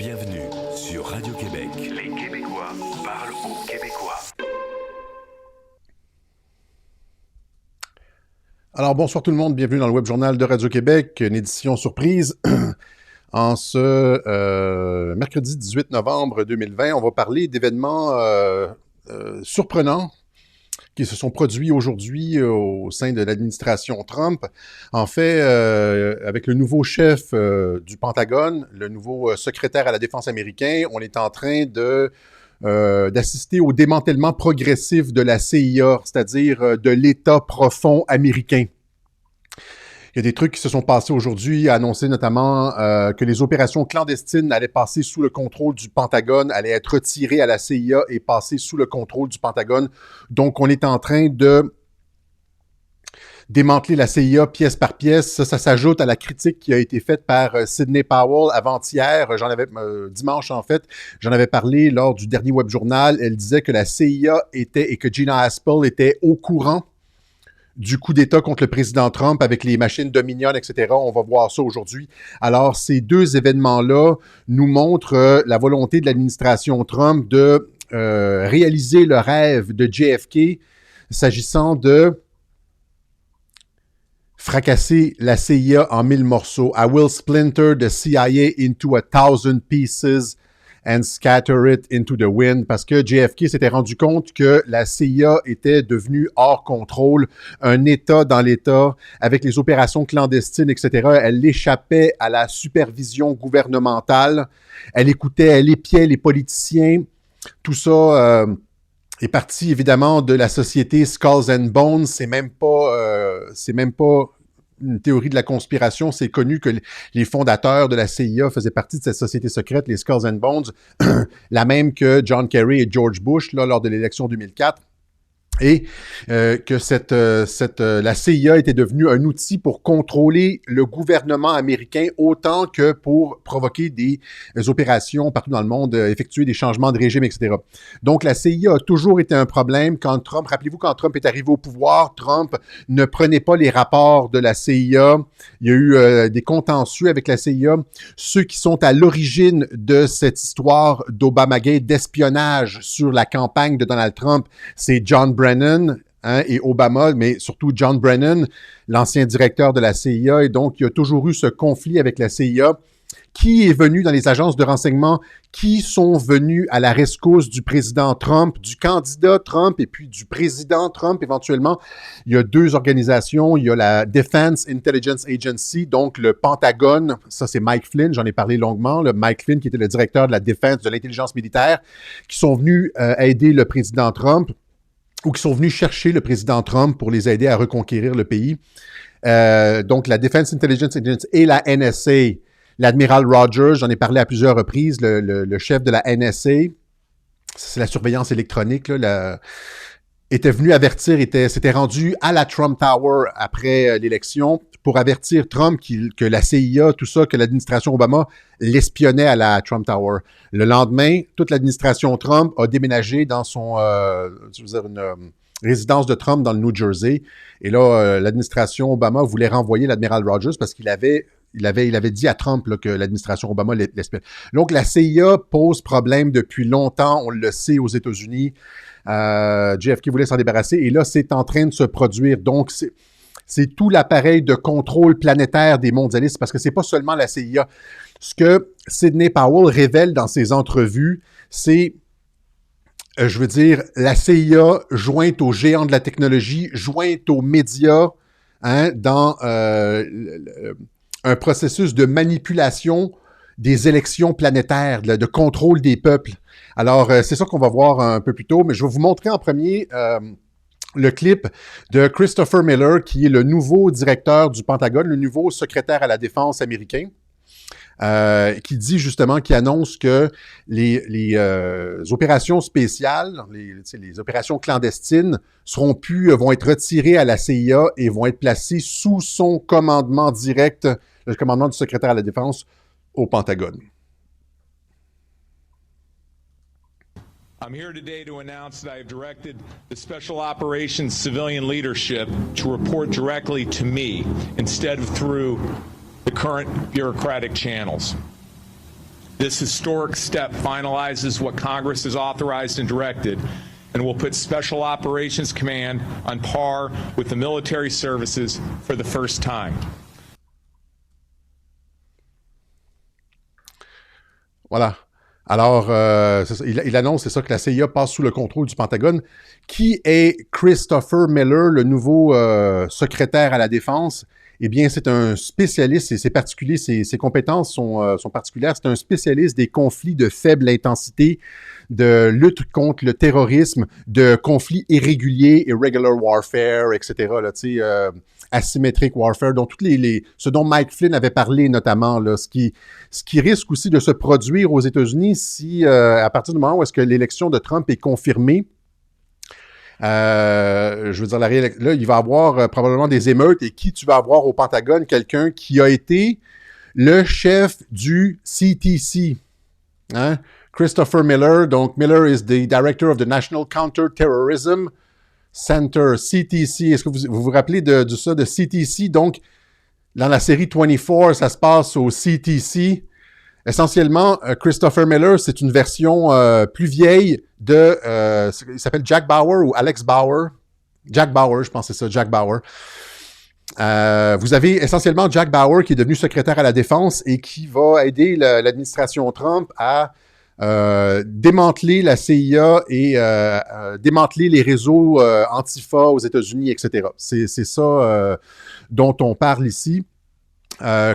Bienvenue sur Radio-Québec. Les Québécois parlent aux Québécois. Alors, bonsoir tout le monde, bienvenue dans le Web Journal de Radio-Québec, une édition surprise. En ce mercredi 18 novembre 2020, on va parler d'événements surprenants qui se sont produits aujourd'hui au sein de l'administration Trump. En fait, avec le nouveau chef du Pentagone, le nouveau secrétaire à la défense américain, on est en train d'assister au démantèlement progressif de la CIA, c'est-à-dire de l'État profond américain. Il y a des trucs qui se sont passés aujourd'hui, annoncé notamment que les opérations clandestines allaient passer sous le contrôle du Pentagone, allaient être retirées à la CIA et passer sous le contrôle du Pentagone. Donc, on est en train de démanteler la CIA pièce par pièce. Ça s'ajoute à la critique qui a été faite par Sidney Powell avant-hier, dimanche en fait. J'en avais parlé lors du dernier Web Journal. Elle disait que la CIA et que Gina Haspel était au courant du coup d'État contre le président Trump avec les machines Dominion, etc. On va voir ça aujourd'hui. Alors, ces deux événements-là nous montrent la volonté de l'administration Trump de réaliser le rêve de JFK s'agissant de fracasser la CIA en 1000 morceaux. I will splinter the CIA into 1,000 pieces and scatter it into the wind, parce que JFK s'était rendu compte que la CIA était devenue hors contrôle, un État dans l'État, avec les opérations clandestines, etc. Elle échappait à la supervision gouvernementale, elle épiait les politiciens, tout ça est parti évidemment de la société Skulls and Bones, c'est même pas une théorie de la conspiration, c'est connu que les fondateurs de la CIA faisaient partie de cette société secrète, les Skulls and Bones, la même que John Kerry et George Bush lors de l'élection 2004. Et que la CIA était devenue un outil pour contrôler le gouvernement américain autant que pour provoquer des opérations partout dans le monde, effectuer des changements de régime, etc. Donc, la CIA a toujours été un problème. Rappelez-vous, quand Trump est arrivé au pouvoir, Trump ne prenait pas les rapports de la CIA. Il y a eu des contentieux avec la CIA. Ceux qui sont à l'origine de cette histoire d'Obamagate, d'espionnage sur la campagne de Donald Trump, c'est John Brennan et Obama, mais surtout John Brennan, l'ancien directeur de la CIA. Et donc, il y a toujours eu ce conflit avec la CIA. Qui est venu dans les agences de renseignement? Qui sont venus à la rescousse du président Trump, du candidat Trump et puis du président Trump éventuellement? Il y a deux organisations. Il y a la Defense Intelligence Agency, donc le Pentagone. Ça, c'est Mike Flynn. J'en ai parlé longuement. Le Mike Flynn, qui était le directeur de la défense, de l'intelligence militaire, qui sont venus aider le président Trump, ou qui sont venus chercher le président Trump pour les aider à reconquérir le pays. Donc, la Defense Intelligence Agency et la NSA, l'admiral Rogers, j'en ai parlé à plusieurs reprises, le chef de la NSA, c'est la surveillance électronique, là, était venu avertir, s'était rendu à la Trump Tower après l'élection pour avertir Trump que la CIA, tout ça, que l'administration Obama l'espionnait à la Trump Tower. Le lendemain, toute l'administration Trump a déménagé dans une résidence de Trump dans le New Jersey. Et là, l'administration Obama voulait renvoyer l'admiral Rogers parce qu'il avait dit à Trump là, que l'administration Obama l'espionnait. Donc, la CIA pose problème depuis longtemps, on le sait aux États-Unis. JFK voulait s'en débarrasser et là, c'est en train de se produire. Donc, c'est tout l'appareil de contrôle planétaire des mondialistes parce que c'est pas seulement la CIA. Ce que Sidney Powell révèle dans ses entrevues, c'est, la CIA jointe aux géants de la technologie, jointe aux médias, dans un processus de manipulation des élections planétaires, de contrôle des peuples. Alors, c'est ça qu'on va voir un peu plus tôt, mais je vais vous montrer en premier le clip de Christopher Miller, qui est le nouveau directeur du Pentagone, le nouveau secrétaire à la défense américain, qui annonce que les opérations spéciales, les opérations clandestines vont être retirées à la CIA et vont être placées sous son commandement direct, le commandement du secrétaire à la défense au Pentagone. I'm here today to announce that I have directed the Special Operations civilian leadership to report directly to me instead of through the current bureaucratic channels. This historic step finalizes what Congress has authorized and directed and will put Special Operations Command on par with the military services for the first time. Voilà. Alors, il annonce, c'est ça, que la CIA passe sous le contrôle du Pentagone. Qui est Christopher Miller, le nouveau secrétaire à la Défense? Eh bien, c'est un spécialiste, et c'est particulier, ses compétences sont particulières. C'est un spécialiste des conflits de faible intensité, de lutte contre le terrorisme, de conflits irréguliers, irregular warfare, etc., là, tu sais, asymmetric warfare, donc ce dont Mike Flynn avait parlé notamment, là, ce qui risque aussi de se produire aux États-Unis si, à partir du moment où est-ce que l'élection de Trump est confirmée, je veux dire, là, il va y avoir probablement des émeutes, et qui tu vas avoir au Pentagone? Quelqu'un qui a été le chef du CTC, hein? Christopher Miller. Donc, Miller is the director of the National Counter-Terrorism Center, CTC. Est-ce que vous vous rappelez de CTC? Donc, dans la série 24, ça se passe au CTC. Essentiellement, Christopher Miller, c'est une version plus vieille de... il s'appelle Jack Bauer ou Alex Bauer. Jack Bauer, je pense que c'est ça, Jack Bauer. Vous avez essentiellement Jack Bauer qui est devenu secrétaire à la Défense et qui va aider l'administration Trump à démanteler la CIA et démanteler les réseaux Antifa aux États-Unis, etc. C'est ça dont on parle ici.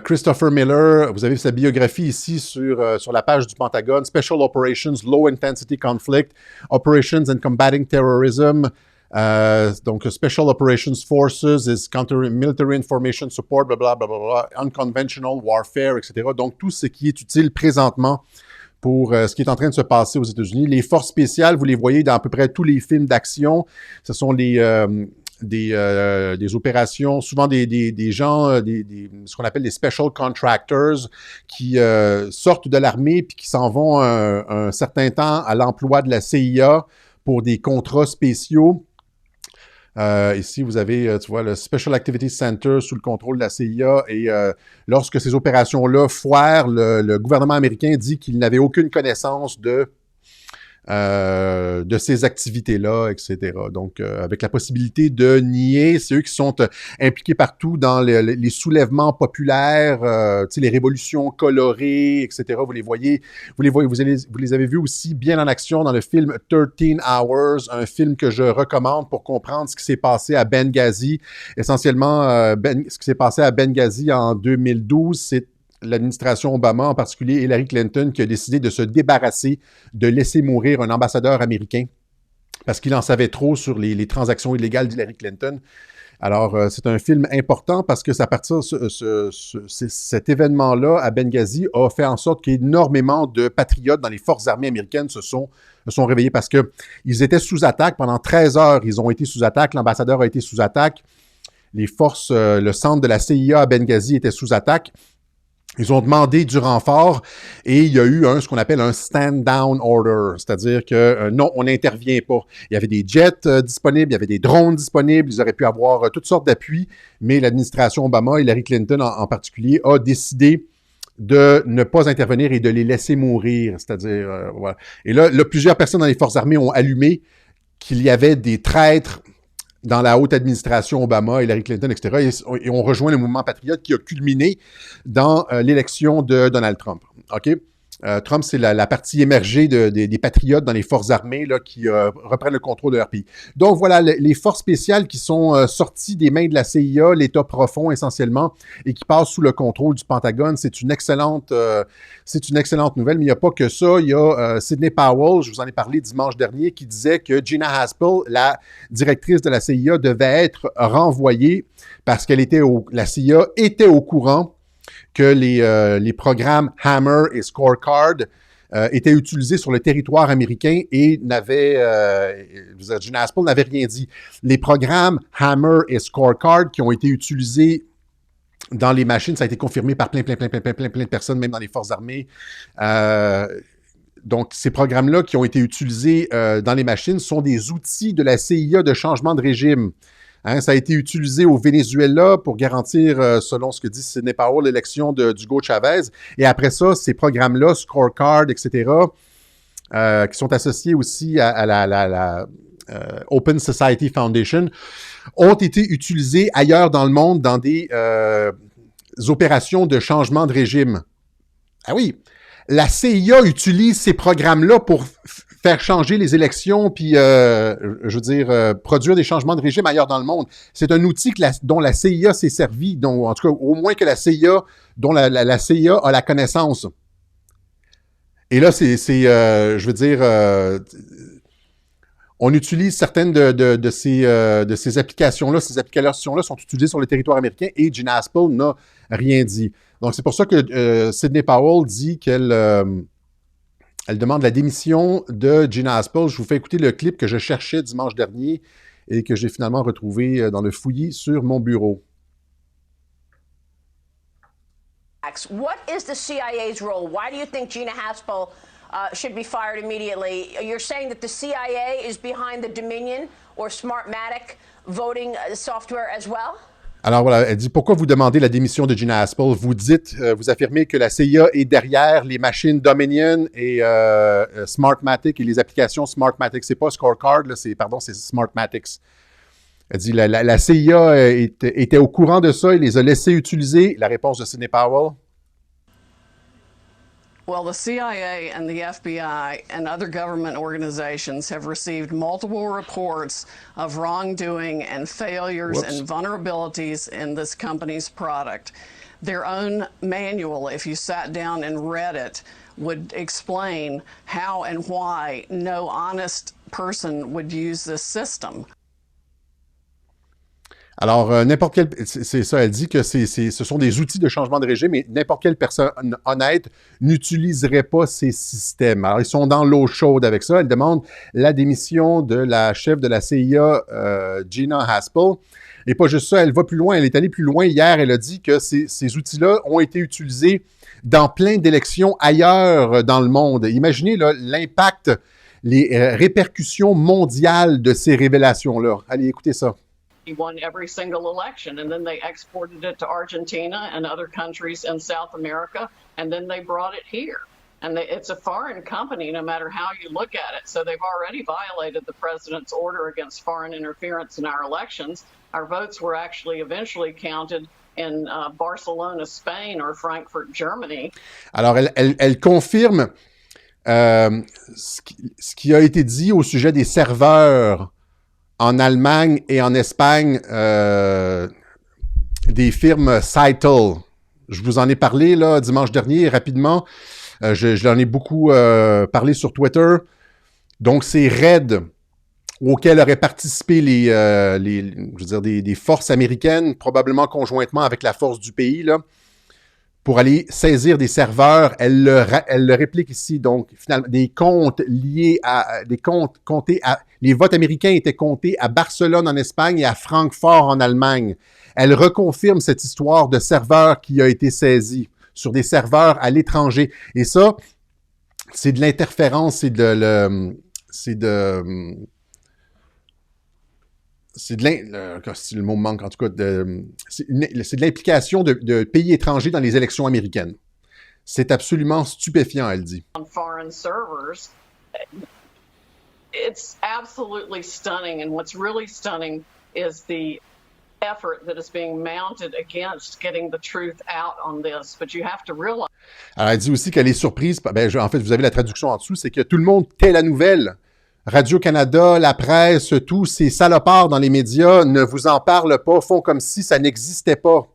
Christopher Miller, vous avez sa biographie ici sur la page du Pentagone. Special Operations, Low Intensity Conflict, Operations and Combating Terrorism. Donc, Special Operations Forces is Counter-Military Information Support, blablabla, Unconventional Warfare, etc. Donc, tout ce qui est utile présentement pour ce qui est en train de se passer aux États-Unis. Les forces spéciales, vous les voyez dans à peu près tous les films d'action. Ce sont des opérations, souvent des gens, ce qu'on appelle des special contractors qui sortent de l'armée puis qui s'en vont un certain temps à l'emploi de la CIA pour des contrats spéciaux. Ici, vous avez, tu vois, le Special Activities Center sous le contrôle de la CIA et lorsque ces opérations-là foirent, le gouvernement américain dit qu'il n'avait aucune connaissance de ces activités-là, etc. Donc, avec la possibilité de nier, c'est eux qui sont impliqués partout dans les soulèvements populaires, tu sais, les révolutions colorées, etc. Vous les avez vus aussi bien en action dans le film 13 Hours, un film que je recommande pour comprendre ce qui s'est passé à Benghazi. Essentiellement, ce qui s'est passé à Benghazi en 2012, c'est l'administration Obama, en particulier Hillary Clinton, qui a décidé de se débarrasser, de laisser mourir un ambassadeur américain parce qu'il en savait trop sur les transactions illégales d'Hillary Clinton. Alors, c'est un film important parce que cet événement-là à Benghazi a fait en sorte qu'énormément de patriotes dans les forces armées américaines se sont réveillés parce qu'ils étaient sous attaque pendant 13 heures. Ils ont été sous attaque, l'ambassadeur a été sous attaque, les forces, le centre de la CIA à Benghazi était sous attaque. Ils ont demandé du renfort et il y a eu ce qu'on appelle un stand-down order, c'est-à-dire que non, on n'intervient pas. Il y avait des jets disponibles, il y avait des drones disponibles, ils auraient pu avoir toutes sortes d'appuis, mais l'administration Obama, Hillary Clinton en particulier, a décidé de ne pas intervenir et de les laisser mourir, c'est-à-dire, voilà. Et là, plusieurs personnes dans les forces armées ont allumé qu'il y avait des traîtres dans la haute administration Obama, Hillary Clinton, etc., et on rejoint le mouvement patriote qui a culminé dans l'élection de Donald Trump. OK? Trump, c'est la partie émergée des patriotes dans les forces armées là, qui reprennent le contrôle de leur pays. Donc voilà, les forces spéciales qui sont sorties des mains de la CIA, l'État profond essentiellement, et qui passent sous le contrôle du Pentagone, c'est une excellente nouvelle, mais il n'y a pas que ça. Il y a Sidney Powell, je vous en ai parlé dimanche dernier, qui disait que Gina Haspel, la directrice de la CIA, devait être renvoyée parce que la CIA était au courant que les programmes Hammer et Scorecard étaient utilisés sur le territoire américain et Gina Haspel n'avait rien dit. Les programmes Hammer et Scorecard qui ont été utilisés dans les machines, ça a été confirmé par plein de personnes, même dans les forces armées. Donc, ces programmes-là qui ont été utilisés dans les machines sont des outils de la CIA de changement de régime. Hein, ça a été utilisé au Venezuela pour garantir, selon ce que dit Sidney Powell, l'élection d'Hugo Chavez. Et après ça, ces programmes-là, Scorecard, etc., qui sont associés aussi à la Open Society Foundation, ont été utilisés ailleurs dans le monde dans des opérations de changement de régime. Ah oui, la CIA utilise ces programmes-là pour faire changer les élections, puis, je veux dire, produire des changements de régime ailleurs dans le monde. C'est un outil dont la CIA s'est servi, dont, en tout cas, au moins que la CIA, dont la CIA a la connaissance. Et là, je veux dire, on utilise certaines de ces applications-là. Ces applications-là sont utilisées sur le territoire américain et Gina Haspel n'a rien dit. Donc, c'est pour ça que Sidney Powell dit qu'elle elle demande la démission de Gina Haspel. Je vous fais écouter le clip que je cherchais dimanche dernier et que j'ai finalement retrouvé dans le fouillis sur mon bureau. What is the CIA's role? Why do you think Gina Haspel should be fired immediately? You're saying that the CIA is behind the Dominion or Smartmatic voting software as well? Alors voilà, elle dit, pourquoi vous demandez la démission de Gina Haspel? Vous dites, vous affirmez que la CIA est derrière les machines Dominion et Smartmatic et les applications Smartmatic. C'est pas Scorecard, là, c'est Smartmatics. Elle dit, la CIA était au courant de ça et les a laissés utiliser. La réponse de Sidney Powell. Well, the CIA and the FBI and other government organizations have received multiple reports of wrongdoing and failures and vulnerabilities in this company's product. Their own manual, if you sat down and read it, would explain how and why no honest person would use this system. Alors, n'importe quel... C'est ça, elle dit que ce sont des outils de changement de régime et n'importe quelle personne honnête n'utiliserait pas ces systèmes. Alors, ils sont dans l'eau chaude avec ça. Elle demande la démission de la chef de la CIA, Gina Haspel. Et pas juste ça, elle va plus loin. Elle est allée plus loin hier. Elle a dit que ces outils-là ont été utilisés dans plein d'élections ailleurs dans le monde. Imaginez là, l'impact, les répercussions mondiales de ces révélations-là. Allez, écoutez ça. He won every single election, and then they exported it to Argentina and other countries in South America, and then they brought it here. And it's a foreign company, no matter how you look at it. So they've already violated the president's order against foreign interference in our elections. Our votes were actually eventually counted in Barcelona, Spain, or Frankfurt, Germany. Alors, elle confirme ce qui a été dit au sujet des serveurs en Allemagne et en Espagne des firmes Cytel. Je vous en ai parlé là dimanche dernier rapidement. Je l'en ai beaucoup parlé sur Twitter. Donc, c'est RAID auquel auraient participé des forces américaines, probablement conjointement avec la force du pays, là, pour aller saisir des serveurs. Elle le réplique ici. Donc, finalement, des comptes liés à... des comptes comptés à... Les votes américains étaient comptés à Barcelone en Espagne et à Francfort en Allemagne. Elle reconfirme cette histoire de serveurs qui a été saisi sur des serveurs à l'étranger. Et ça, c'est de l'interférence, c'est de le mot me manque, en tout cas, c'est de l'implication de pays étrangers dans les élections américaines. C'est absolument stupéfiant, elle dit. On foreign servers, it's absolutely stunning, and what's really stunning is the effort that is being mounted against getting the truth out on this. But you have to realize. Alors, elle dit aussi qu'elle est surprise. En fait, vous avez la traduction en dessous, c'est que tout le monde tait la nouvelle. Radio-Canada, la presse, tous ces salopards dans les médias ne vous en parlent pas, font comme si ça n'existait pas.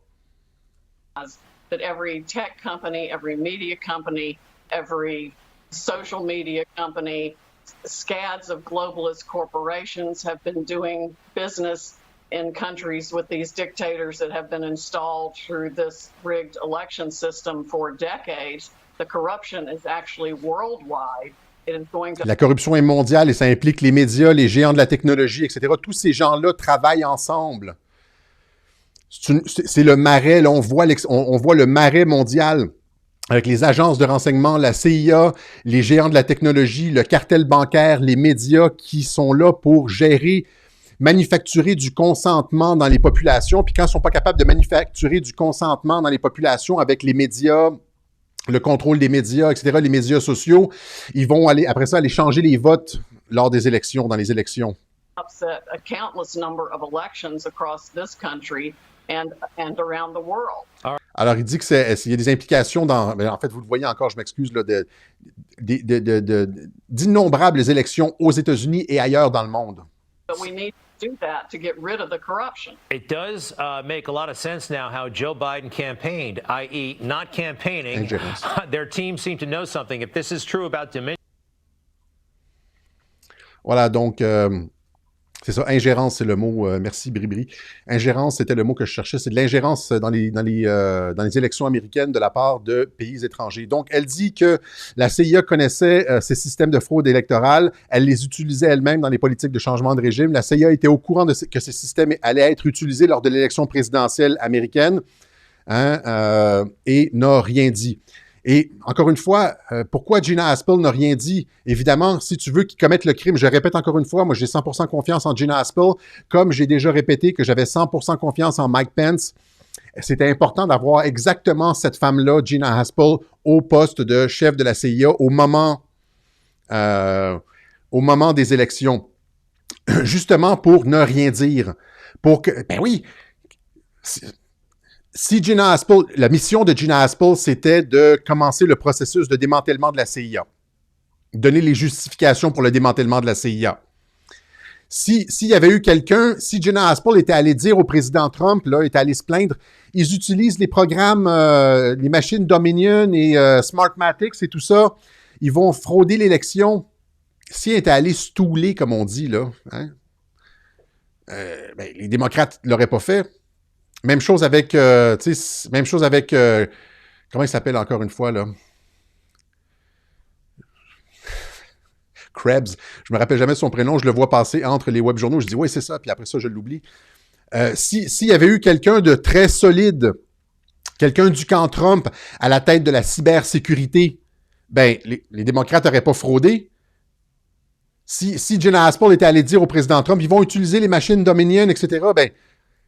That every tech company, every media company, every social media company, scads of globalist corporations have been doing business in countries with these dictators that have been installed through this rigged election system for decades. The corruption is actually worldwide. La corruption est mondiale et ça implique les médias, les géants de la technologie, etc. Tous ces gens-là travaillent ensemble. C'est le marais, là, on voit le marais mondial avec les agences de renseignement, la CIA, les géants de la technologie, le cartel bancaire, les médias qui sont là pour gérer manufacturer du consentement dans les populations. Puis quand ils ne sont pas capables de manufacturer du consentement dans les populations avec les médias, le contrôle des médias, etc., les médias sociaux, ils vont aller, après ça, aller changer les votes lors des élections, dans les élections. Upset a countless number of elections across this country and around the world. Alors, il dit qu'il y a des implications dans... En fait, vous le voyez encore, je m'excuse, là, d'innombrables élections aux États-Unis et ailleurs dans le monde. But we need to do that to get rid of the corruption. It does make a lot of sense now how Joe Biden campaigned, i.e. not campaigning. Their team seemed to know something. If this is true about Dominion... Voilà, donc... c'est ça, ingérence, c'est le mot. Merci, Bribri. Ingérence, c'était le mot que je cherchais. C'est de l'ingérence dans les élections américaines de la part de pays étrangers. Donc, elle dit que la CIA connaissait ces systèmes de fraude électorale. Elle les utilisait elle-même dans les politiques de changement de régime. La CIA était au courant que ces systèmes allaient être utilisés lors de l'élection présidentielle américaine, et n'a rien dit. Et encore une fois, pourquoi Gina Haspel n'a rien dit? Évidemment, si tu veux qu'ils commettent le crime, je répète encore une fois, moi j'ai 100% confiance en Gina Haspel, comme j'ai déjà répété que j'avais 100% confiance en Mike Pence. C'était important d'avoir exactement cette femme-là, Gina Haspel, au poste de chef de la CIA au moment des élections. Justement pour ne rien dire. Pour que, ben oui, si Gina Haspel, la mission de Gina Haspel, c'était de commencer le processus de démantèlement de la CIA. Donner les justifications pour le démantèlement de la CIA. S'il y avait eu quelqu'un, si Gina Haspel était allé dire au président Trump, là, était allé se plaindre, ils utilisent les programmes, les machines Dominion et Smartmatic et tout ça, ils vont frauder l'élection. S'il était allé stouler, comme on dit, là, hein, ben, les démocrates ne l'auraient pas fait. Même chose avec, comment il s'appelle encore une fois, là? Krebs. Je me rappelle jamais son prénom, je le vois passer entre les web-journaux, je dis, oui, c'est ça, puis après ça, je l'oublie. S'il y avait eu quelqu'un de très solide, quelqu'un du camp Trump à la tête de la cybersécurité, ben, les démocrates n'auraient pas fraudé. Si Gina Haspel était allé dire au président Trump, ils vont utiliser les machines Dominion, etc., ben,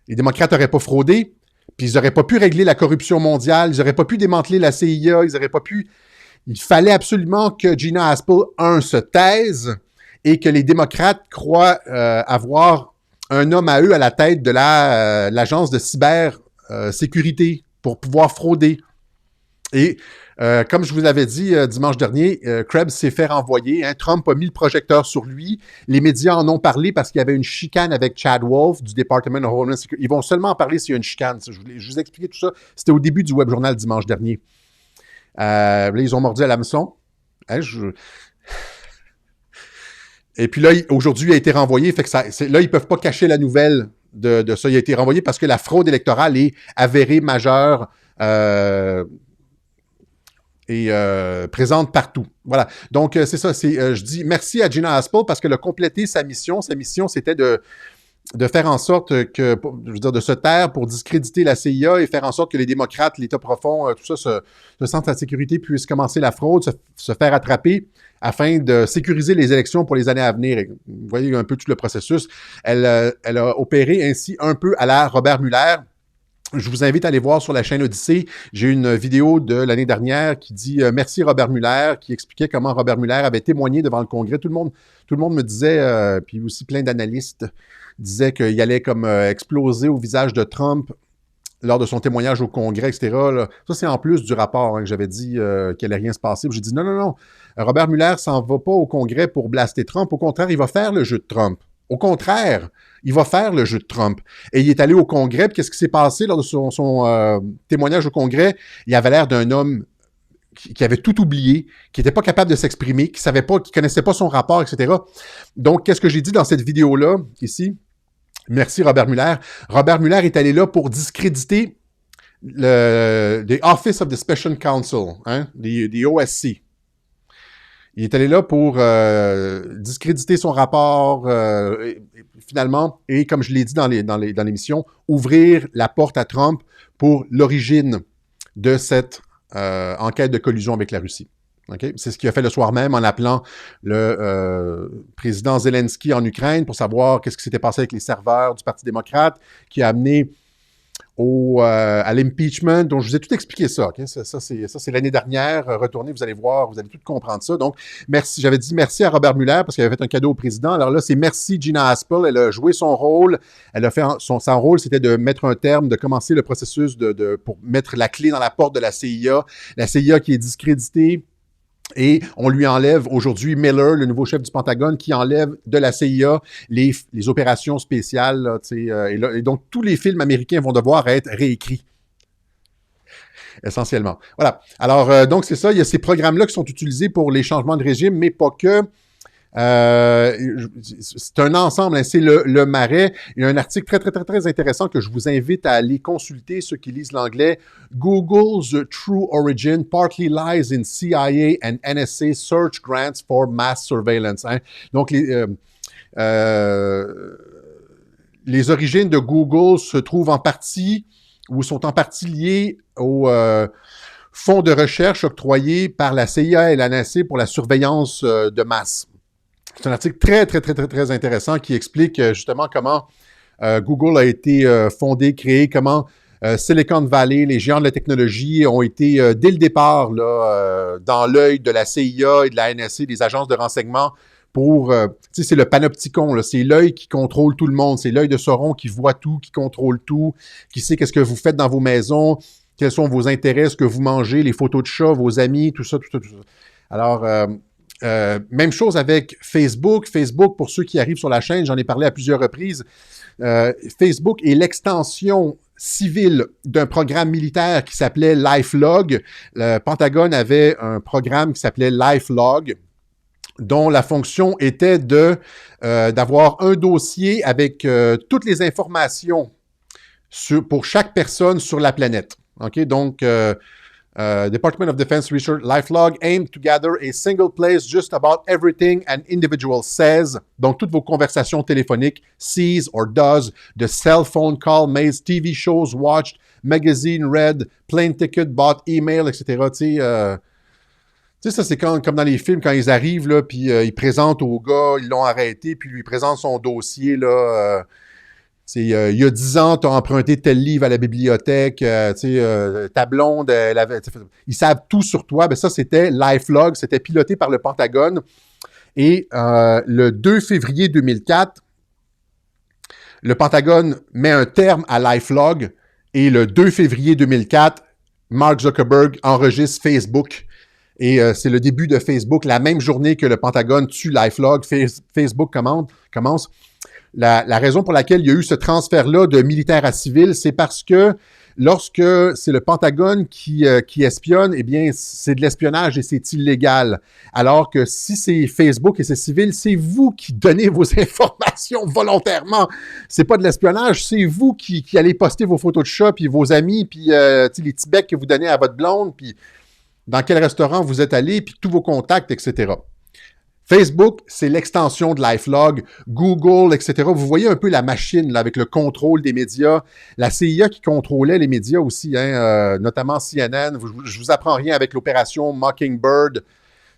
les démocrates n'auraient pas fraudé, puis ils n'auraient pas pu régler la corruption mondiale, ils n'auraient pas pu démanteler la CIA, ils n'auraient pas pu... Il fallait absolument que Gina Haspel, se taise et que les démocrates croient avoir un homme à eux à la tête de l'agence de cybersécurité pour pouvoir frauder. Et comme je vous l'avais dit dimanche dernier, Krebs s'est fait renvoyer. Hein, Trump a mis le projecteur sur lui. Les médias en ont parlé parce qu'il y avait une chicane avec Chad Wolf du Department of Homeland Security. Ils vont seulement en parler s'il y a une chicane. Je vous ai expliqué tout ça. C'était au début du Web Journal dimanche dernier. Là, ils ont mordu à l'hameçon. Hein, Et puis là, aujourd'hui, il a été renvoyé. Fait que là, ils ne peuvent pas cacher la nouvelle de ça. Il a été renvoyé parce que la fraude électorale est avérée, majeure et présente partout. Voilà. Donc, c'est ça. Je dis merci à Gina Haspel parce qu'elle a complété sa mission. Sa mission, c'était de faire en sorte que, je veux dire, de se taire pour discréditer la CIA et faire en sorte que les démocrates, l'État profond, tout ça, se sentent en sécurité, puissent commencer la fraude, se faire attraper afin de sécuriser les élections pour les années à venir. Et vous voyez un peu tout le processus. Elle a opéré ainsi un peu à la Robert Mueller. Je vous invite à aller voir sur la chaîne Odyssée. J'ai une vidéo de l'année dernière qui dit « Merci Robert Mueller », qui expliquait comment Robert Mueller avait témoigné devant le Congrès. Tout le monde me disait, puis aussi plein d'analystes disaient qu'il allait comme exploser au visage de Trump lors de son témoignage au Congrès, etc. Là. Ça, c'est en plus du rapport que j'avais dit qu'il n'allait rien se passer. J'ai dit non. Robert Mueller s'en va pas au Congrès pour blaster Trump. Au contraire, il va faire le jeu de Trump. Au contraire, il va faire le jeu de Trump. Et il est allé au Congrès, puis qu'est-ce qui s'est passé lors de son témoignage au Congrès? Il avait l'air d'un homme qui avait tout oublié, qui n'était pas capable de s'exprimer, qui savait pas, qui connaissait pas son rapport, etc. Donc, qu'est-ce que j'ai dit dans cette vidéo-là, ici? Merci Robert Mueller. Robert Mueller est allé là pour discréditer the Office of the Special Counsel, hein, the OSC. Il est allé là pour discréditer son rapport, finalement, et comme je l'ai dit dans l'émission, ouvrir la porte à Trump pour l'origine de cette enquête de collusion avec la Russie. Okay? C'est ce qu'il a fait le soir même en appelant le président Zelensky en Ukraine pour savoir qu'est-ce qui s'était passé avec les serveurs du Parti démocrate, qui a amené à l'impeachment, dont je vous ai tout expliqué ça. Okay? Ça, c'est l'année dernière. Retournez, vous allez voir, vous allez tout comprendre ça. Donc, merci. J'avais dit merci à Robert Mueller parce qu'il avait fait un cadeau au président. Alors là, c'est merci Gina Haspel. Elle a joué son rôle. Elle a fait son rôle, c'était de mettre un terme, de commencer le processus pour mettre la clé dans la porte de la CIA. La CIA qui est discréditée. Et on lui enlève aujourd'hui Miller, le nouveau chef du Pentagone, qui enlève de la CIA les opérations spéciales. Là, et donc, tous les films américains vont devoir être réécrits. Essentiellement. Voilà. Alors, donc, c'est ça. Il y a ces programmes-là qui sont utilisés pour les changements de régime, mais pas que. C'est un ensemble, hein, c'est le Marais. Il y a un article très, très, très, très intéressant que je vous invite à aller consulter, ceux qui lisent l'anglais. Google's true origin partly lies in CIA and NSA search grants for mass surveillance. Hein. Donc, les origines de Google se trouvent en partie ou sont en partie liées aux fonds de recherche octroyés par la CIA et la NSA pour la surveillance de masse. C'est un article très, très, très, très, très intéressant qui explique justement comment Google a été fondé, créé, comment Silicon Valley, les géants de la technologie ont été dès le départ là, dans l'œil de la CIA et de la NSA, des agences de renseignement pour, tu sais, c'est le panopticon, là, c'est l'œil qui contrôle tout le monde, c'est l'œil de Sauron qui voit tout, qui contrôle tout, qui sait qu'est-ce que vous faites dans vos maisons, quels sont vos intérêts, ce que vous mangez, les photos de chats, vos amis, tout ça, tout ça, tout ça. Alors, même chose avec Facebook. Facebook, pour ceux qui arrivent sur la chaîne, j'en ai parlé à plusieurs reprises. Facebook est l'extension civile d'un programme militaire qui s'appelait LifeLog. Le Pentagone avait un programme qui s'appelait LifeLog, dont la fonction était d'avoir un dossier avec toutes les informations pour chaque personne sur la planète. Okay? Donc, Department of Defense Research LifeLog aimed to gather a single place just about everything an individual says. Donc, toutes vos conversations téléphoniques, sees or does, de cell phone call, mails, TV shows watched, magazine read, plane ticket bought, email, etc. Tu sais, ça, c'est comme dans les films, quand ils arrivent, là, puis ils présentent au gars, ils l'ont arrêté, puis lui présentent son dossier, là. Il y a 10 ans, tu as emprunté tel livre à la bibliothèque, ta blonde, ils savent tout sur toi. Ben ça, c'était LifeLog, c'était piloté par le Pentagone. Et le 2 février 2004, le Pentagone met un terme à LifeLog. Et le 2 février 2004, Mark Zuckerberg enregistre Facebook. Et c'est le début de Facebook. La même journée que le Pentagone tue LifeLog, Facebook commence. La raison pour laquelle il y a eu ce transfert-là de militaire à civil, c'est parce que lorsque c'est le Pentagone qui espionne, eh bien, c'est de l'espionnage et c'est illégal. Alors que si c'est Facebook et c'est civil, c'est vous qui donnez vos informations volontairement. C'est pas de l'espionnage, c'est vous qui allez poster vos photos de chat, puis vos amis, puis les petits becs que vous donnez à votre blonde, puis dans quel restaurant vous êtes allé, puis tous vos contacts, etc. Facebook, c'est l'extension de LifeLog, Google, etc. Vous voyez un peu la machine là, avec le contrôle des médias. La CIA qui contrôlait les médias aussi, hein, notamment CNN. Je vous apprends rien avec l'opération Mockingbird.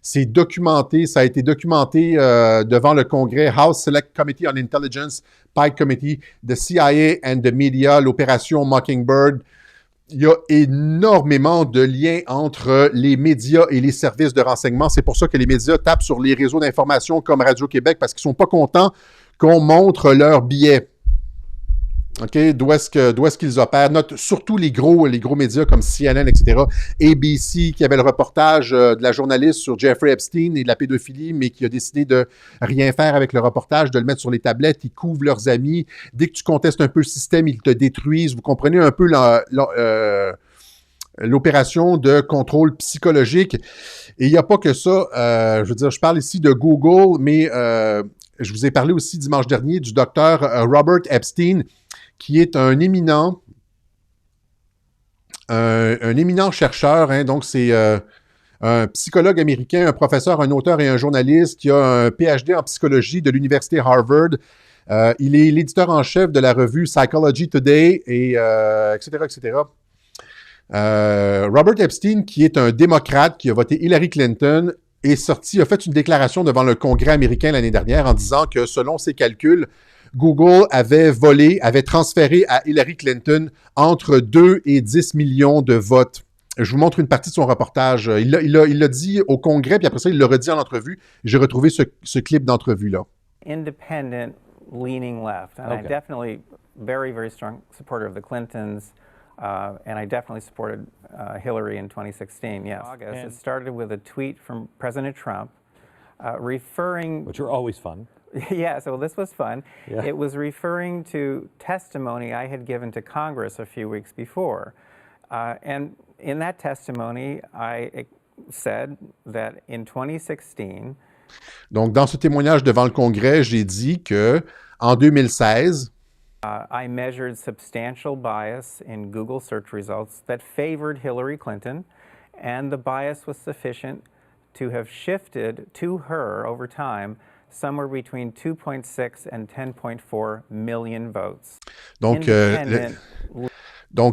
C'est documenté, ça a été documenté devant le Congrès, House Select Committee on Intelligence, Pike Committee, the CIA and the media, l'opération Mockingbird. Il y a énormément de liens entre les médias et les services de renseignement. C'est pour ça que les médias tapent sur les réseaux d'information comme Radio-Québec parce qu'ils ne sont pas contents qu'on montre leurs billets. OK? D'où est-ce qu'ils opèrent? Surtout les gros médias comme CNN, etc. ABC, qui avait le reportage de la journaliste sur Jeffrey Epstein et de la pédophilie, mais qui a décidé de rien faire avec le reportage, de le mettre sur les tablettes. Ils couvrent leurs amis. Dès que tu contestes un peu le système, ils te détruisent. Vous comprenez un peu l'opération de contrôle psychologique. Et il n'y a pas que ça. Je veux dire, je parle ici de Google, mais je vous ai parlé aussi dimanche dernier du docteur Robert Epstein, qui est un éminent chercheur. Hein, donc, c'est un psychologue américain, un professeur, un auteur et un journaliste qui a un PhD en psychologie de l'université Harvard. Il est l'éditeur en chef de la revue Psychology Today, et etc., etc. Robert Epstein, qui est un démocrate qui a voté Hillary Clinton, a fait une déclaration devant le Congrès américain l'année dernière en disant que, selon ses calculs, Google avait transféré à Hillary Clinton entre 2 et 10 millions de votes. Je vous montre une partie de son reportage. Il l'a dit au Congrès, puis après ça, il l'a redit en entrevue. J'ai retrouvé ce clip d'entrevue-là. Independent, leaning left. And I definitely very, very strong supporter of the Clintons. And I definitely supported Hillary in 2016, yes. August, it started with a tweet from President Trump referring... Which are always fun. Yeah, so this was fun. Yeah. It was referring to testimony I had given to Congress a few weeks before. And in that testimony, I said that in 2016... Donc, dans ce témoignage devant le Congrès, j'ai dit que en 2016... I measured substantial bias in Google search results that favored Hillary Clinton, and the bias was sufficient to have shifted to her over time somewhere between 2.6 and 10.4 million votes. Donc,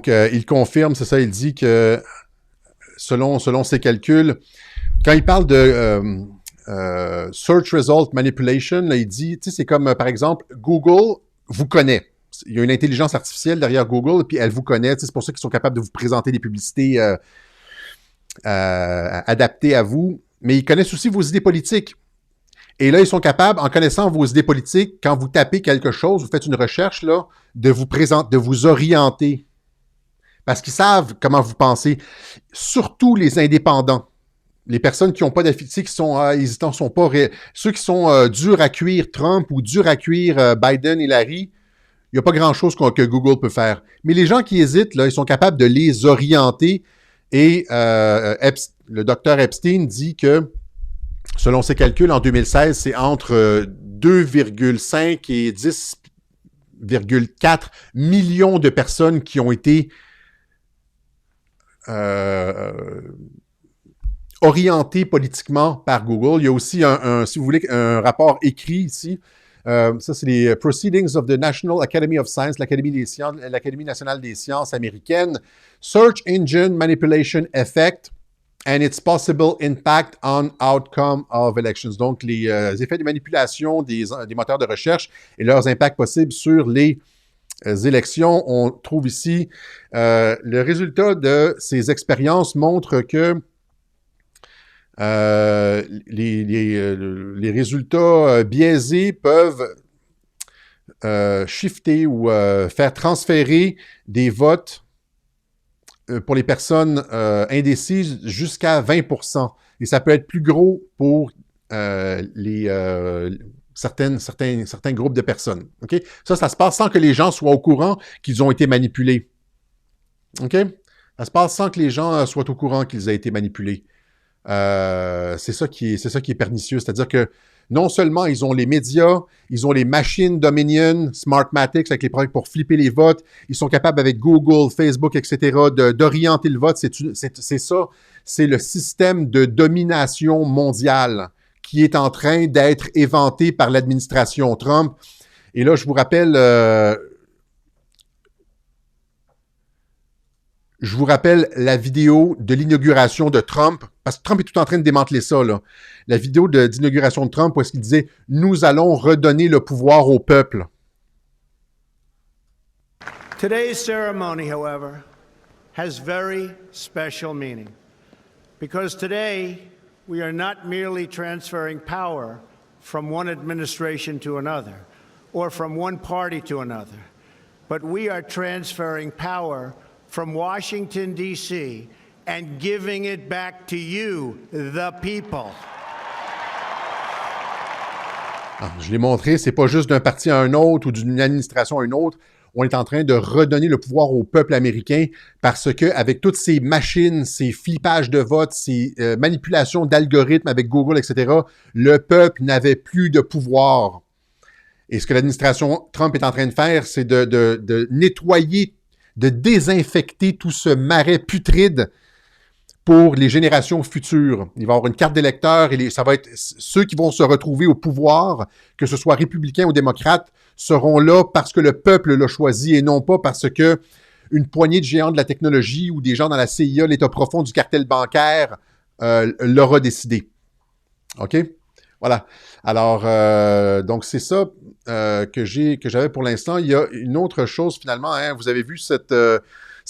il confirme, c'est ça, il dit que selon ses calculs, quand il parle de search result manipulation, là, il dit, tu sais, c'est comme, par exemple, Google vous connaît. Il y a une intelligence artificielle derrière Google, puis elle vous connaît. C'est pour ça qu'ils sont capables de vous présenter des publicités adaptées à vous. Mais ils connaissent aussi vos idées politiques. Et là, ils sont capables, en connaissant vos idées politiques, quand vous tapez quelque chose, vous faites une recherche, là, de vous orienter. Parce qu'ils savent comment vous pensez. Surtout les indépendants. Les personnes qui n'ont pas d'affinité, qui sont hésitants, sont pas ceux qui sont durs à cuire Trump ou durs à cuire Biden, Hillary. Il n'y a pas grand-chose que Google peut faire. Mais les gens qui hésitent, là, ils sont capables de les orienter. Et le docteur Epstein dit que, selon ses calculs, en 2016, c'est entre 2,5 et 10,4 millions de personnes qui ont été orientées politiquement par Google. Il y a aussi, si vous voulez, un rapport écrit ici. Ça, c'est les Proceedings of the National Academy of Science, l'Académie nationale des sciences américaine. Search Engine Manipulation Effect and its possible impact on outcome of elections. Donc, les effets de manipulation des moteurs de recherche et leurs impacts possibles sur les élections. On trouve ici le résultat de ces expériences montre que les résultats biaisés peuvent shifter ou faire transférer des votes pour les personnes indécises jusqu'à 20%. Et ça peut être plus gros pour certains groupes de personnes. Okay? Ça se passe sans que les gens soient au courant qu'ils ont été manipulés. OK? Ça se passe sans que les gens soient au courant qu'ils aient été manipulés. C'est ça qui est pernicieux. C'est-à-dire que non seulement ils ont les médias, ils ont les machines Dominion, Smartmatic avec les produits pour flipper les votes, ils sont capables avec Google, Facebook, etc. d'orienter le vote. C'est ça, c'est le système de domination mondiale qui est en train d'être éventé par l'administration Trump. Et là, je vous rappelle la vidéo de l'inauguration de Trump, parce que Trump est tout en train de démanteler ça, là. La vidéo d'inauguration de Trump où est-ce qu'il disait « Nous allons redonner le pouvoir au peuple ». Today's ceremony, however, has very special meaning. Because today, we are not merely transferring power from one administration to another, or from one party to another, but we are transferring power from Washington, D.C., and giving it back to you, the people. Alors, je l'ai montré, c'est pas juste d'un parti à un autre ou d'une administration à une autre. On est en train de redonner le pouvoir au peuple américain parce que avec toutes ces machines, ces flippages de vote, ces manipulations d'algorithmes avec Google, etc., le peuple n'avait plus de pouvoir. Et ce que l'administration Trump est en train de faire, c'est de nettoyer, de désinfecter tout ce marais putride pour les générations futures. Il va y avoir une carte d'électeur et ça va être ceux qui vont se retrouver au pouvoir, que ce soit républicains ou démocrates, seront là parce que le peuple l'a choisi et non pas parce que une poignée de géants de la technologie ou des gens dans la CIA, l'état profond du cartel bancaire, l'aura décidé. OK? Voilà. Alors, donc c'est ça que j'avais pour l'instant. Il y a une autre chose finalement. Hein, vous avez vu cette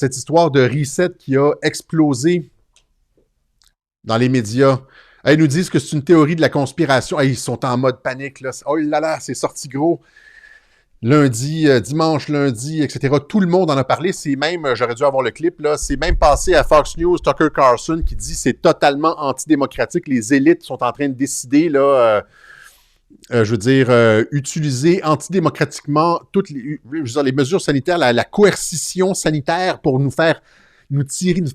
histoire de reset qui a explosé dans les médias. Ils nous disent que c'est une théorie de la conspiration. Ils sont en mode panique. Là. Oh là là, c'est sorti gros. Lundi, dimanche, lundi, etc. Tout le monde en a parlé. C'est même, j'aurais dû avoir le clip, là, c'est même passé à Fox News, Tucker Carlson, qui dit que c'est totalement antidémocratique. Les élites sont en train de décider, là, utiliser antidémocratiquement toutes les mesures sanitaires, la coercition sanitaire pour nous faire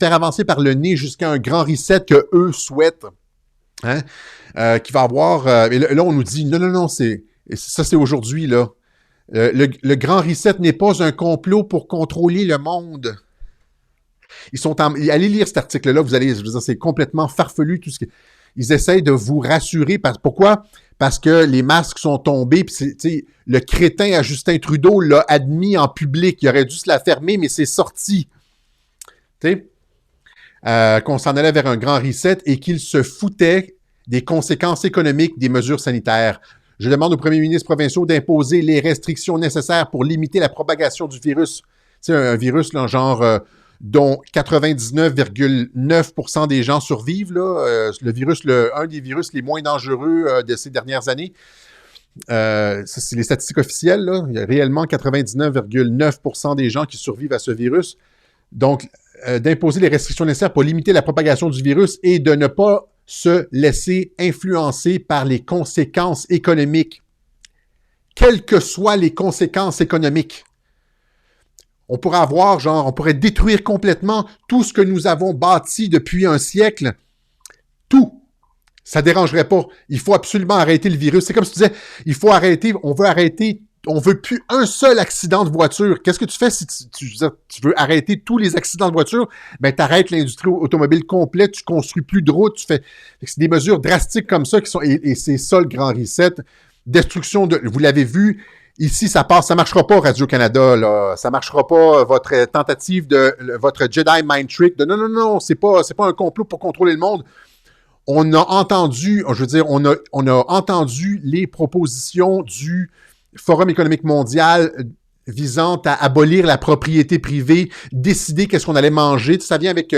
avancer par le nez jusqu'à un grand reset que eux souhaitent. Hein? Qui va avoir... et là, on nous dit, non, c'est aujourd'hui, là. Le grand reset n'est pas un complot pour contrôler le monde. Allez lire cet article-là, c'est complètement farfelu. Ils essayent de vous rassurer. Pourquoi? Parce que les masques sont tombés. Puis le crétin à Justin Trudeau l'a admis en public. Il aurait dû se la fermer, mais c'est sorti. Qu'on s'en allait vers un grand reset et qu'il se foutait des conséquences économiques des mesures sanitaires. Je demande aux premiers ministres provinciaux d'imposer les restrictions nécessaires pour limiter la propagation du virus. C'est un virus, là, dont 99,9% des gens survivent. Là. Le virus, un des virus les moins dangereux de ces dernières années. Ça, c'est les statistiques officielles. Là. Il y a réellement 99,9% des gens qui survivent à ce virus. Donc, d'imposer les restrictions nécessaires pour limiter la propagation du virus et de ne pas se laisser influencer par les conséquences économiques. Quelles que soient les conséquences économiques. On pourrait détruire complètement tout ce que nous avons bâti depuis un siècle. Tout. Ça ne dérangerait pas. Il faut absolument arrêter le virus. C'est comme si tu disais, on veut plus un seul accident de voiture. Qu'est-ce que tu fais si tu veux arrêter tous les accidents de voiture? Ben, tu arrêtes l'industrie automobile complète, tu construis plus de routes, c'est des mesures drastiques comme ça qui sont, et c'est ça le grand reset. Destruction vous l'avez vu, ici, ça marchera pas, Radio-Canada, là. Ça marchera pas, votre tentative votre Jedi Mind Trick de non, c'est pas un complot pour contrôler le monde. On a entendu, on a entendu les propositions du Forum économique mondial visant à abolir la propriété privée, décider qu'est-ce qu'on allait manger. Ça vient avec,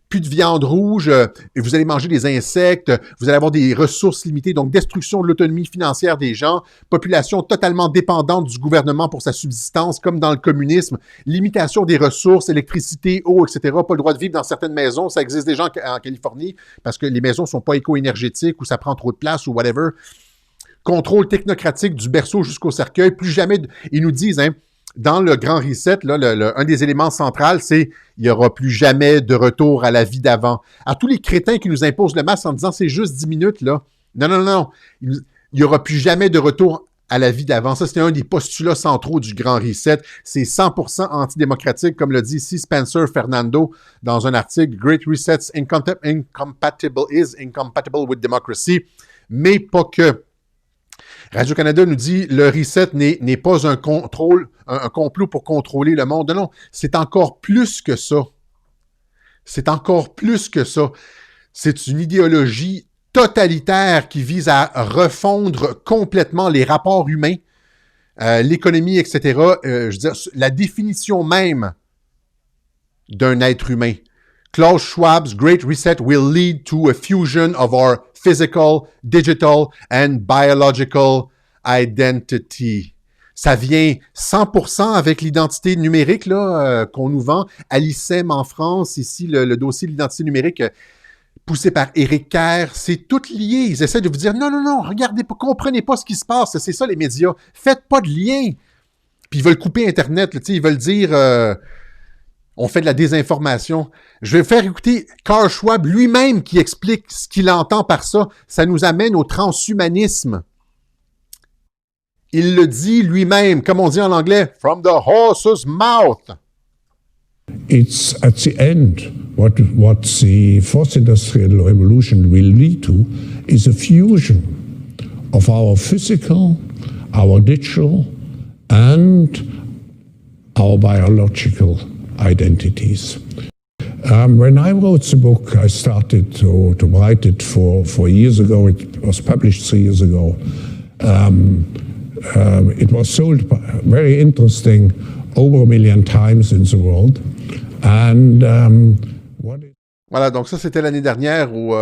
plus de viande rouge, et vous allez manger des insectes, vous allez avoir des ressources limitées, donc destruction de l'autonomie financière des gens, population totalement dépendante du gouvernement pour sa subsistance, comme dans le communisme, limitation des ressources, électricité, eau, etc., pas le droit de vivre dans certaines maisons, ça existe déjà en Californie, parce que les maisons ne sont pas éco-énergétiques ou ça prend trop de place ou whatever. Contrôle technocratique du berceau jusqu'au cercueil. Plus jamais, ils nous disent, dans le grand reset, là, un des éléments centraux, c'est il n'y aura plus jamais de retour à la vie d'avant. À tous les crétins qui nous imposent le masque en disant c'est juste 10 minutes, là. Non. Il n'y aura plus jamais de retour à la vie d'avant. Ça, c'était un des postulats centraux du grand reset. C'est 100% antidémocratique, comme le dit ici Spencer Fernando dans un article. Great Reset's incompatible with democracy. Mais pas que. Radio-Canada nous dit le reset n'est pas un complot pour contrôler le monde. Non, c'est encore plus que ça. C'est encore plus que ça. C'est une idéologie totalitaire qui vise à refondre complètement les rapports humains, l'économie, etc. La définition même d'un être humain. Klaus Schwab's Great Reset will lead to a fusion of our physical, digital and biological identity. Ça vient 100% avec l'identité numérique là, qu'on nous vend. Alicem en France, ici, le dossier de l'identité numérique poussé par Éric Kerr, c'est tout lié. Ils essaient de vous dire non, regardez pas, comprenez pas ce qui se passe. C'est ça les médias. Faites pas de lien. Puis ils veulent couper Internet. Là, ils veulent dire... on fait de la désinformation. Je vais faire écouter Karl Schwab lui-même qui explique ce qu'il entend par ça. Ça nous amène au transhumanisme. Il le dit lui-même, comme on dit en anglais, « from the horse's mouth ». It's at the end, what the fourth industrial revolution will lead to is a fusion of our physical, our digital, and our biological identities. When I wrote the book, I started to write it 4 years ago. It was published 3 years ago. It was sold, very interesting, over 1 million times in the world. And voilà, donc ça, c'était l'année dernière au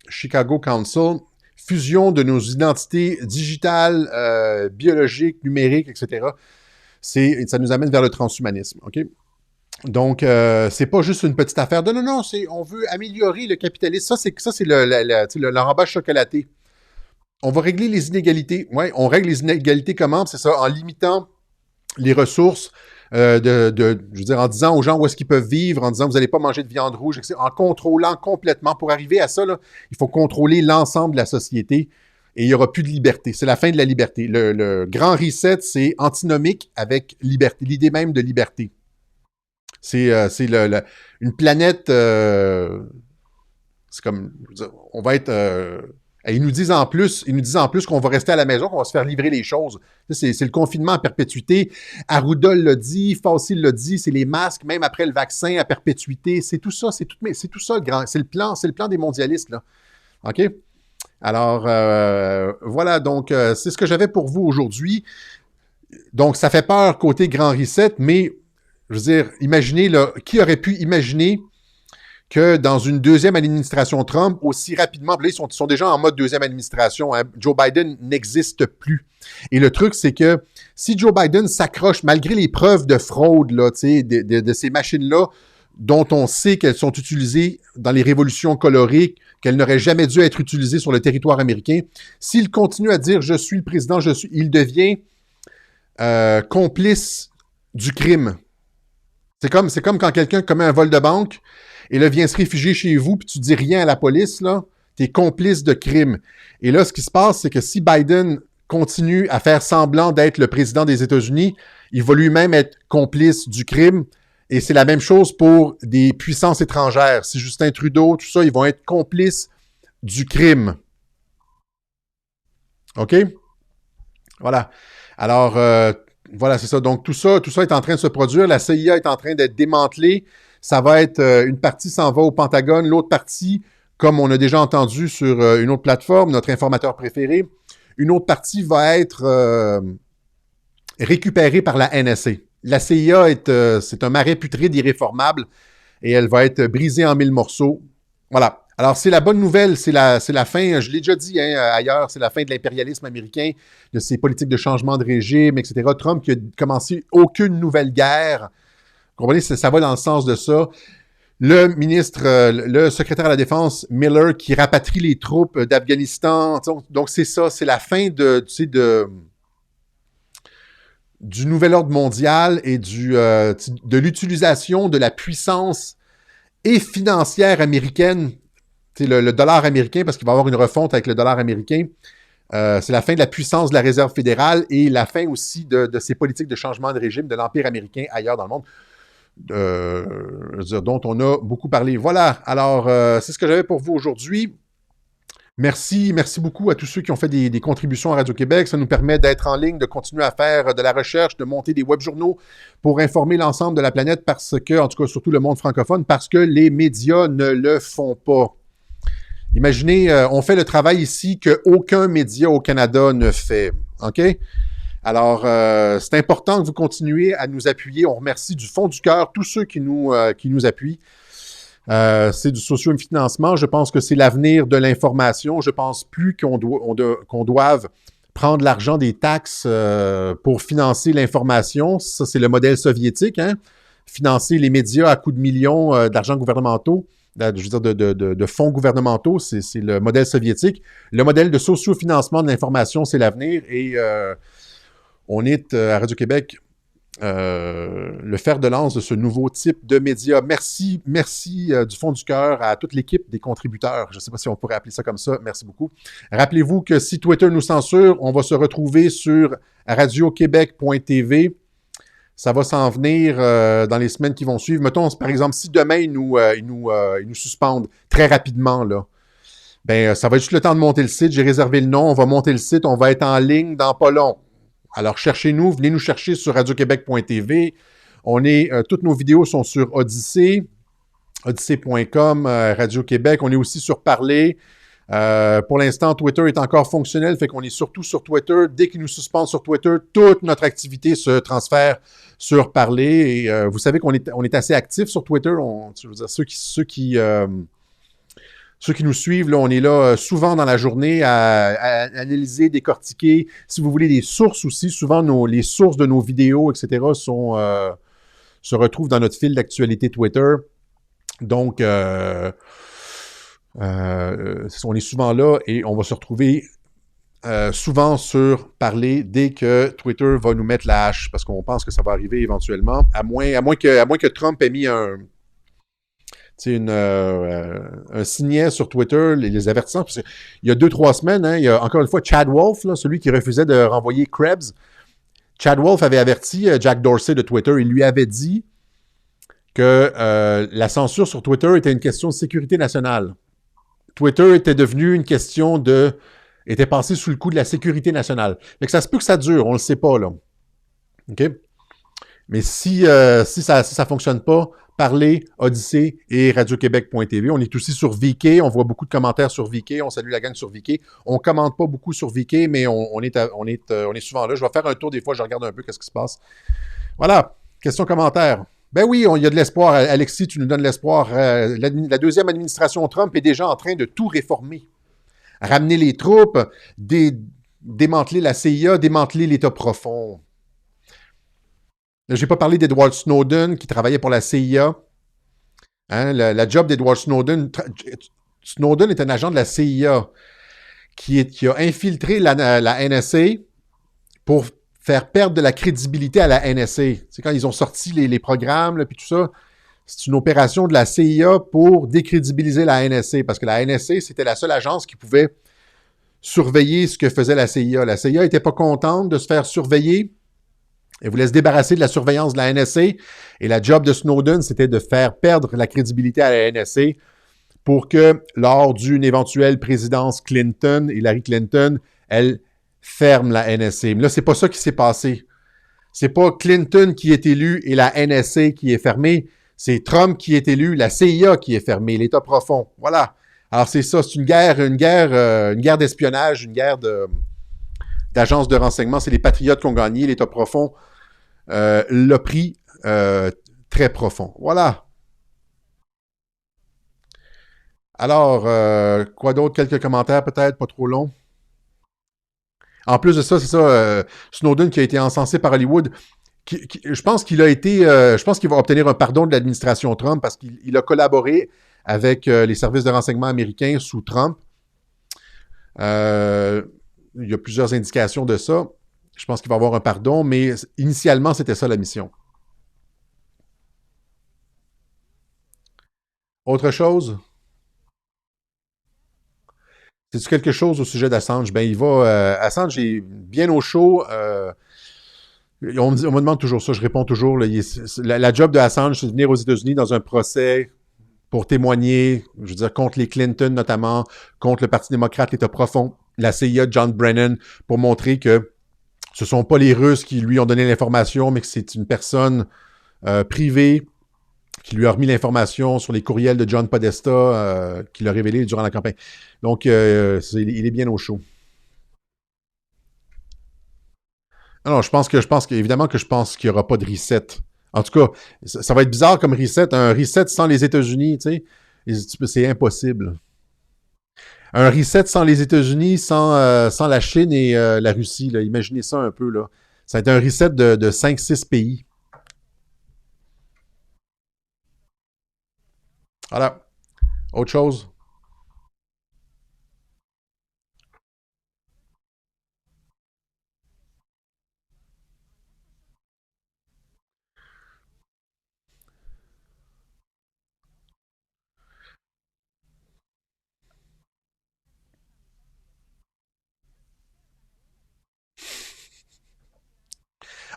Chicago Council. Fusion de nos identités digitales, biologiques, numériques, etc. Ça nous amène vers le transhumanisme, OK? Donc, c'est pas juste une petite affaire de non, on veut améliorer le capitalisme. Ça, c'est l'enrobage chocolaté. On va régler les inégalités. Oui, on règle les inégalités comment? C'est ça, en limitant les ressources, je veux dire, en disant aux gens où est-ce qu'ils peuvent vivre, en disant vous n'allez pas manger de viande rouge, etc., en contrôlant complètement. Pour arriver à ça, là, il faut contrôler l'ensemble de la société et il n'y aura plus de liberté. C'est la fin de la liberté. Le grand reset, c'est antinomique avec liberté, l'idée même de liberté. C'est une planète, c'est comme, je veux dire, on va être... ils nous disent en plus qu'on va rester à la maison, qu'on va se faire livrer les choses. C'est le confinement à perpétuité. Arruda l'a dit, Fauci l'a dit, c'est les masques, même après le vaccin à perpétuité. C'est tout ça, c'est tout ça le grand. C'est le plan des mondialistes, là. OK? Alors, voilà, donc, c'est ce que j'avais pour vous aujourd'hui. Donc, ça fait peur côté grand reset, mais, je veux dire, imaginez, là, qui aurait pu imaginer que dans une deuxième administration Trump, aussi rapidement, là, ils sont déjà en mode deuxième administration, hein, Joe Biden n'existe plus. Et le truc, c'est que si Joe Biden s'accroche, malgré les preuves de fraude là, de ces machines-là, dont on sait qu'elles sont utilisées dans les révolutions colorées, qu'elles n'auraient jamais dû être utilisées sur le territoire américain, s'il continue à dire « je suis le président, il devient complice du crime. C'est comme quand quelqu'un commet un vol de banque et là vient se réfugier chez vous puis tu dis rien à la police, là, t'es complice de crime. Et là, ce qui se passe, c'est que si Biden continue à faire semblant d'être le président des États-Unis, il va lui-même être complice du crime. Et c'est la même chose pour des puissances étrangères. Si Justin Trudeau, tout ça, ils vont être complices du crime. OK? Voilà. Alors, voilà, c'est ça. Donc, tout ça est en train de se produire. La CIA est en train d'être démantelée. Ça va être, une partie s'en va au Pentagone, l'autre partie, comme on a déjà entendu sur une autre plateforme, notre informateur préféré, une autre partie va être récupérée par la NSA. La CIA c'est un marais putride irréformable et elle va être brisée en 1000 morceaux. Voilà. Alors, c'est la bonne nouvelle, c'est la fin, je l'ai déjà dit ailleurs, c'est la fin de l'impérialisme américain, de ses politiques de changement de régime, etc. Trump qui a commencé aucune nouvelle guerre. Vous comprenez, ça va dans le sens de ça. Le ministre, le secrétaire à la Défense, Miller, qui rapatrie les troupes d'Afghanistan. Donc, c'est ça, c'est la fin du nouvel ordre mondial et de l'utilisation de la puissance et financière américaine, le dollar américain, parce qu'il va y avoir une refonte avec le dollar américain. C'est la fin de la puissance de la Réserve fédérale et la fin aussi de ces politiques de changement de régime de l'Empire américain ailleurs dans le monde, dont on a beaucoup parlé. Voilà, alors c'est ce que j'avais pour vous aujourd'hui. Merci beaucoup à tous ceux qui ont fait des contributions à Radio-Québec. Ça nous permet d'être en ligne, de continuer à faire de la recherche, de monter des web-journaux pour informer l'ensemble de la planète parce que, en tout cas, surtout le monde francophone, parce que les médias ne le font pas. Imaginez, on fait le travail ici qu'aucun média au Canada ne fait. OK? Alors, c'est important que vous continuiez à nous appuyer. On remercie du fond du cœur tous ceux qui nous appuient. C'est du socio-financement. Je pense que c'est l'avenir de l'information. Je pense plus qu'on doive prendre l'argent des taxes pour financer l'information. Ça, c'est le modèle soviétique, hein? Financer les médias à coups de millions d'argent gouvernementaux, je veux dire de fonds gouvernementaux, c'est le modèle soviétique. Le modèle de socio-financement de l'information, c'est l'avenir. Et on est à Radio-Québec le fer de lance de ce nouveau type de médias. Merci du fond du cœur à toute l'équipe des contributeurs. Je ne sais pas si on pourrait appeler ça comme ça. Merci beaucoup. Rappelez-vous que si Twitter nous censure, on va se retrouver sur radioquebec.tv. Ça va s'en venir dans les semaines qui vont suivre. Mettons, par exemple, si demain, ils nous suspendent très rapidement, là, ben, ça va être juste le temps de monter le site. J'ai réservé le nom. On va monter le site. On va être en ligne dans pas long. Alors, cherchez-nous, venez nous chercher sur radioquebec.tv. Toutes nos vidéos sont sur Odyssée, odyssée.com, Radio-Québec. On est aussi sur Parler. Pour l'instant, Twitter est encore fonctionnel, fait qu'on est surtout sur Twitter. Dès qu'ils nous suspendent sur Twitter, toute notre activité se transfère sur Parler. Et vous savez qu'on est assez actifs sur Twitter. Je veux dire, ceux qui nous suivent, là, on est là souvent dans la journée à analyser, décortiquer. Si vous voulez des sources aussi, souvent les sources de nos vidéos, etc., se retrouvent dans notre fil d'actualité Twitter. Donc, on est souvent là et on va se retrouver souvent sur Parler dès que Twitter va nous mettre la hache, parce qu'on pense que ça va arriver éventuellement, à moins que Trump ait mis un signet sur Twitter, les avertissants. Parce que il y a 2-3 semaines, il y a encore une fois Chad Wolf, là, celui qui refusait de renvoyer Krebs. Chad Wolf avait averti Jack Dorsey de Twitter. Il lui avait dit que la censure sur Twitter était une question de sécurité nationale. Twitter était devenu une question était passé sous le coup de la sécurité nationale. Fait que ça se peut que ça dure, on le sait pas, là. OK? Mais si ça fonctionne pas, Parler, Odyssée et Radio-Québec.tv. On est aussi sur VK. On voit beaucoup de commentaires sur VK. On salue la gang sur VK. On commente pas beaucoup sur VK, mais on est souvent là. Je vais faire un tour des fois, je regarde un peu qu'est-ce qui se passe. Voilà. Question commentaire. Ben oui, il y a de l'espoir. Alexis, tu nous donnes l'espoir. La deuxième administration Trump est déjà en train de tout réformer. Ramener les troupes, démanteler la CIA, démanteler l'État profond. Je n'ai pas parlé d'Edward Snowden qui travaillait pour la CIA. Hein, la job d'Edward Snowden. Snowden est un agent de la CIA qui a infiltré la NSA pour faire perdre de la crédibilité à la NSA. C'est quand ils ont sorti les programmes, puis tout ça. C'est une opération de la CIA pour décrédibiliser la NSA, parce que la NSA, c'était la seule agence qui pouvait surveiller ce que faisait la CIA. La CIA n'était pas contente de se faire surveiller. Elle voulait se débarrasser de la surveillance de la NSA. Et la job de Snowden, c'était de faire perdre la crédibilité à la NSA pour que, lors d'une éventuelle présidence Clinton, Hillary Clinton, elle ferme la NSA. Mais là, c'est pas ça qui s'est passé. C'est pas Clinton qui est élu et la NSA qui est fermée. C'est Trump qui est élu, la CIA qui est fermée, l'État profond. Voilà. Alors, c'est ça. C'est une guerre d'espionnage, une guerre d'agences de renseignement. C'est les patriotes qui ont gagné. L'État profond l'a pris très profond. Voilà. Alors, quoi d'autre? Quelques commentaires peut-être, pas trop longs. En plus de ça, c'est ça, Snowden qui a été encensé par Hollywood. Je pense qu'il va obtenir un pardon de l'administration Trump parce qu'il a collaboré avec les services de renseignement américains sous Trump. Il y a plusieurs indications de ça. Je pense qu'il va avoir un pardon, mais initialement, c'était ça la mission. Autre chose? C'est-tu quelque chose au sujet d'Assange? Ben, Assange est bien au chaud. On me demande toujours ça, je réponds toujours. Là, la job de Assange, c'est de venir aux États-Unis dans un procès pour témoigner, je veux dire, contre les Clinton notamment, contre le Parti démocrate, l'État profond, la CIA, John Brennan, pour montrer que ce ne sont pas les Russes qui lui ont donné l'information, mais que c'est une personne privée qui lui a remis l'information sur les courriels de John Podesta qu'il a révélé durant la campagne. Donc, il est bien au chaud. Non, je pense qu'évidemment que je pense qu'il n'y aura pas de reset. En tout cas, ça va être bizarre comme reset. Un reset sans les États-Unis, tu sais, c'est impossible. Un reset sans les États-Unis, sans la Chine et la Russie, là. Imaginez ça un peu, là. Ça va être un reset de 5-6 pays. Voilà. Autre chose?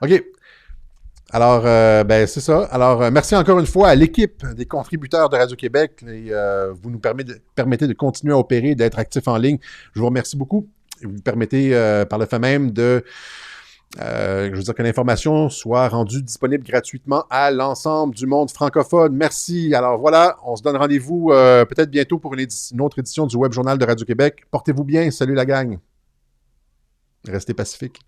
OK. Alors, ben, c'est ça. Alors, merci encore une fois à l'équipe des contributeurs de Radio-Québec. Vous nous permettez de continuer à opérer, d'être actifs en ligne. Je vous remercie beaucoup. Vous permettez, par le fait même, Je veux dire que l'information soit rendue disponible gratuitement à l'ensemble du monde francophone. Merci. Alors voilà, on se donne rendez-vous peut-être bientôt pour une autre édition du Web Journal de Radio-Québec. Portez-vous bien. Salut la gang. Restez pacifiques.